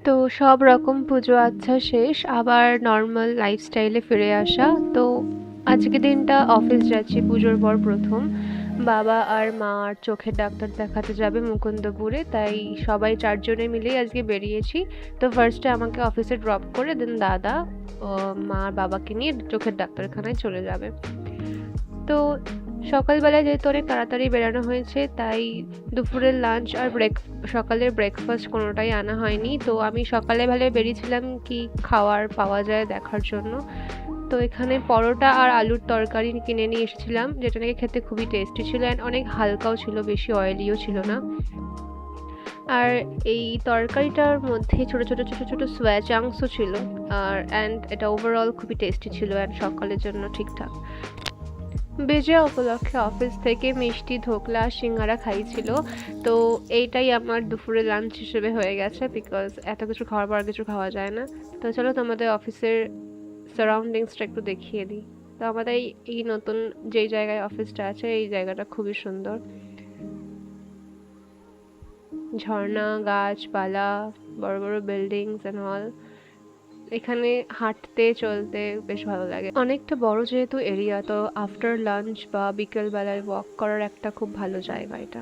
তো সব রকম পুজো আচ্ছা শেষ, আবার নর্মাল লাইফস্টাইলে ফিরে আসা। তো আজকে দিনটা অফিস যাচ্ছি পুজোর পর প্রথম। বাবা আর মা আর চোখের ডাক্তার দেখাতে যাবে মুকুন্দপুরে, তাই সবাই চারজনে মিলেই আজকে বেরিয়েছি। তো ফার্স্টে আমাকে অফিসে ড্রপ করে দেন দাদা মা আর বাবাকে নিয়ে চোখের ডাক্তারখানায় চলে যাবে। তো সকালবেলায় যেহেতু অনেক তাড়াতাড়ি বেরানো হয়েছে, তাই দুপুরের লাঞ্চ আর সকালের ব্রেকফাস্ট কোনোটাই আনা হয়নি। তো আমি সকালে ভালো বেরিয়েছিলাম কি খাওয়ার পাওয়া যায় দেখার জন্য। তো এখানে পরোটা আর আলুর তরকারি কিনে নিয়ে এসেছিলাম, যেটা নাকি খেতে খুবই টেস্টি ছিল অ্যান্ড অনেক হালকাও ছিল, বেশি অয়েলিও ছিল না। আর এই তরকারিটার মধ্যে ছোট ছোট ছোট ছোট সোয়া চাংসও ছিল। আর অ্যান্ড এটা ওভারঅল খুবই টেস্টি ছিল অ্যান্ড সকালের জন্য ঠিকঠাক। বিজয়া উপলক্ষে অফিস থেকে মিষ্টি, ধোকলা, সিঙ্গারা খাইয়েছিল। তো এইটাই আমার দুপুরে লাঞ্চ হিসেবে হয়ে গেছে, বিকজ এত কিছু খাওয়ার পর আর কিছু খাওয়া যায় না। তো চলো তোমাদের অফিসের সারাউন্ডিংসটা একটু দেখিয়ে দিই। তো আমাদের এই নতুন যেই জায়গায় অফিসটা আছে, এই জায়গাটা খুবই সুন্দর। ঝর্ণা, গাছপালা, বড় বড় বিল্ডিংস অ্যান্ড অল। এখানে হাঁটতে চলতে বেশ ভালো লাগে। অনেকটা বড় যেহেতু এরিয়া, তো আফটার লাঞ্চ বা বিকেল বেলায় ওয়াক করার একটা খুব ভালো জায়গা এটা।